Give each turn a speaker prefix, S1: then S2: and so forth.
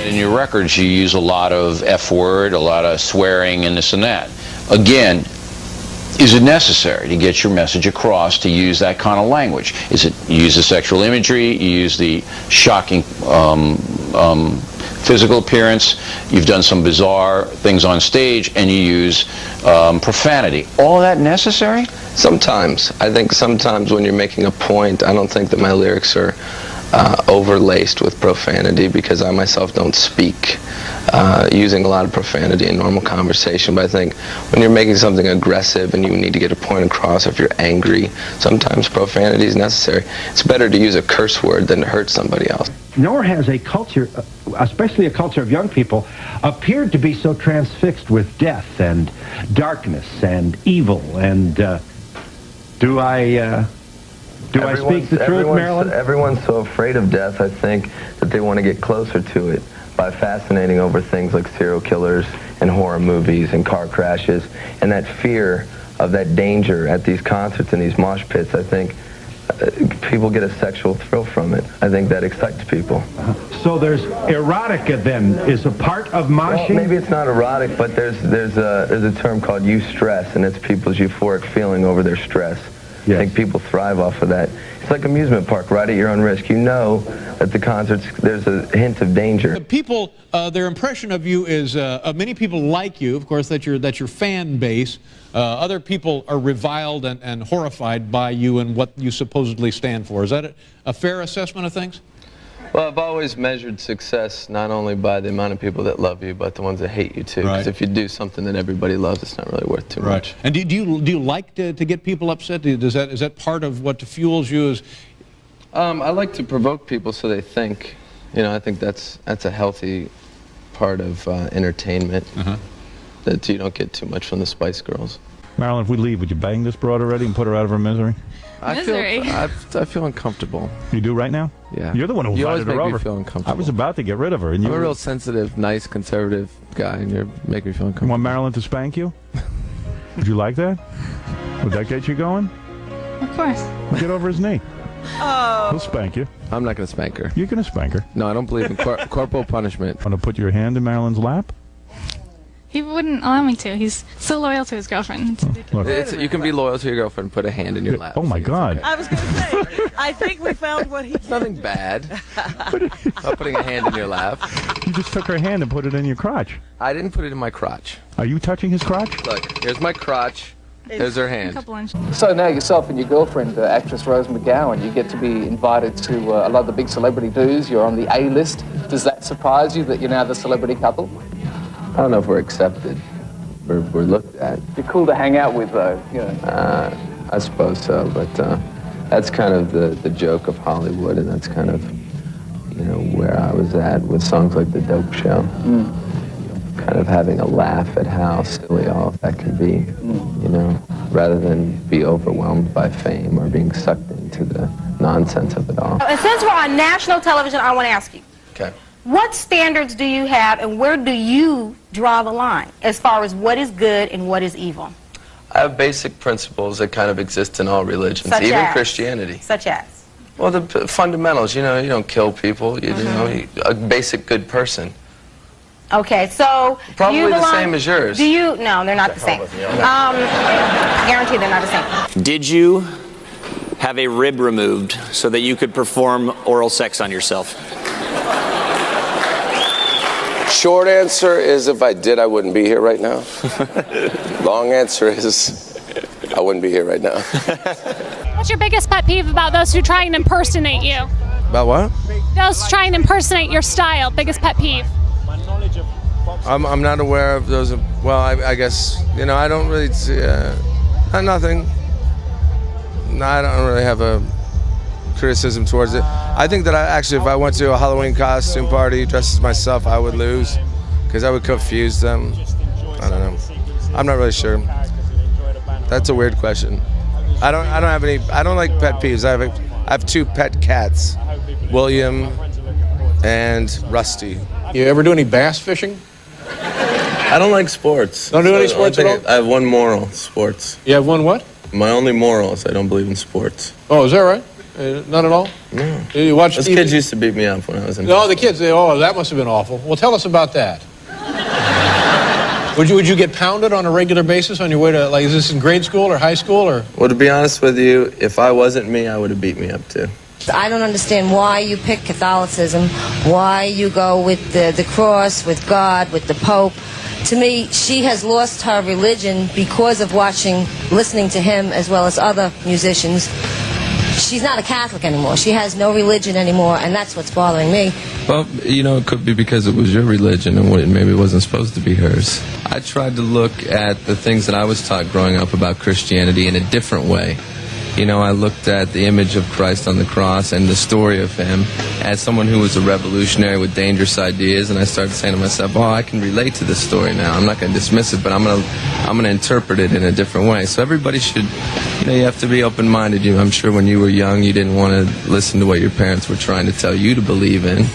S1: in your records you use a lot of F word, a lot of swearing, and this and that. Again, is it necessary to get your message across to use that kind of language? Is it, you use the sexual imagery, you use the shocking physical appearance, you've done some bizarre things on stage, and you use profanity. All that necessary?
S2: Sometimes. I think sometimes when you're making a point, I don't think that my lyrics are overlaced with profanity, because I myself don't speak using a lot of profanity in normal conversation. But I think when you're making something aggressive and you need to get a point across, if you're angry, sometimes profanity is necessary. It's better to use a curse word than to hurt somebody else.
S3: Nor has a culture, especially a culture of young people, appeared to be so transfixed with death and darkness and evil. And do I speak the truth, Marilyn?
S2: Everyone's so afraid of death, I think, that they want to get closer to it by fascinating over things like serial killers and horror movies and car crashes. And that fear of that danger at these concerts and these mosh pits, I think people get a sexual thrill from it. I think that excites people.
S3: So there's erotica then is a part of moshing?
S2: Well, maybe it's not erotic, but there's a term called eustress, and it's people's euphoric feeling over their stress. Yes. I think people thrive off of that. It's like amusement park, right at your own risk. You know at the concerts there's a hint of danger.
S4: People, their impression of you is, many people like you, of course, that's your fan base. Other people are reviled and horrified by you and what you supposedly stand for. Is that a fair assessment of things?
S2: Well, I've always measured success not only by the amount of people that love you, but the ones that hate you too. Because if you do something that everybody loves, it's not really worth too much.
S4: And do you like to get people upset? Is that part of what fuels you?
S2: I like to provoke people so they think. You know, I think that's a healthy part of entertainment. That you don't get too much from the Spice Girls.
S5: Marilyn, if we leave, would you bang this broad already and put her out of her misery?
S2: I feel uncomfortable.
S5: You do right now?
S2: Yeah.
S5: You're the one who invited her over.
S2: You always make me feel uncomfortable.
S5: I was about to get rid of her. And
S2: I'm a real sensitive, nice, conservative guy, and you're making me feel uncomfortable.
S5: You want Marilyn to spank you? Would you like that? Would that get you going?
S6: Of course.
S5: Get over his knee.
S6: Oh.
S5: He'll spank you.
S2: I'm not going to spank her.
S5: You're going to spank her.
S2: No, I don't believe in corporal punishment.
S5: Want to put your hand in Marilyn's lap?
S6: He wouldn't allow me to. He's so loyal to his girlfend.
S2: You can be loyal to your girlfriend and put a hand in your lap.
S5: Oh, my God.
S7: I was going to say, I think we found what he...
S2: It's nothing bad about putting a hand in your lap.
S5: You just took her hand and put it in your crotch.
S2: I didn't put it in my crotch.
S5: Are you touching his crotch?
S2: Look, here's my crotch. There's her hand.
S8: So now yourself and your girlfriend, actress Rose McGowan, you get to be invited to a lot of the big celebrity dues. You're on the A-list. Does that surprise you that you're now the celebrity couple?
S2: I don't know if we're accepted. We're looked at.
S8: You're cool to hang out with, though. You know.
S2: I suppose so, but that's kind of the joke of Hollywood, and that's kind of, you know, where I was at with songs like The Dope Show. Kind of having a laugh at how silly all of that can be, you know, rather than be overwhelmed by fame or being sucked into the nonsense of it all.
S9: And since we're on national television, I want to ask you.
S2: Okay.
S9: What standards do you have, and where do you draw the line as far as what is good and what is evil?
S2: I have basic principles that kind of exist in all religions,
S9: Such
S2: even
S9: as?
S2: Christianity.
S9: Such as?
S2: Well, the fundamentals, you know, you don't kill people, you know, a basic good person.
S9: Okay, so
S2: Probably the same as yours.
S9: Do you? No, they're not the same. I guarantee they're not the same.
S10: Did you have a rib removed so that you could perform oral sex on yourself?
S11: Short answer is if I did, I wouldn't be here right now. Long answer is I wouldn't be here right now.
S12: What's your biggest pet peeve about those who try and impersonate you?
S13: About what?
S12: Those try and impersonate your style. Biggest pet peeve.
S13: I'm not aware of those. Well, I guess, you know, I don't really see, nothing. No, I don't really have a criticism towards it. I think that if I went to a Halloween costume party dressed as myself, I would lose because I would confuse them. I don't know. I'm not really sure. That's a weird question. I don't have any. I don't like pet peeves. I have two pet cats, William and Rusty.
S4: You ever do any bass fishing?
S2: I don't like sports.
S4: Don't do any sports at all?
S2: I have one moral, sports.
S4: You have one what?
S2: My only moral is I don't believe in sports.
S4: Oh, is that right? Not at all?
S2: No.
S4: You watch
S2: Those
S4: TV?
S2: kids used to beat me up when I was in
S4: No, the kids, that must have been awful. Well, tell us about that. Would you get pounded on a regular basis on your way to, like, is this in grade school or high school or?
S2: Well, to be honest with you, if I wasn't me, I would have beat me up too.
S14: I don't understand why you pick Catholicism, why you go with the cross, with God, with the Pope. To me, she has lost her religion because of listening to him as well as other musicians. She's not a Catholic anymore. She has no religion anymore, and that's what's bothering me.
S2: Well, you know, it could be because it was your religion and maybe it wasn't supposed to be hers. I tried to look at the things that I was taught growing up about Christianity in a different way. You know, I looked at the image of Christ on the cross and the story of him as someone who was a revolutionary with dangerous ideas, and I started saying to myself, oh, I can relate to this story now. I'm not going to dismiss it, but I'm going to interpret it in a different way. So everybody should, you know, you have to be open-minded. I'm sure when you were young, you didn't want to listen to what your parents were trying to tell you to believe in.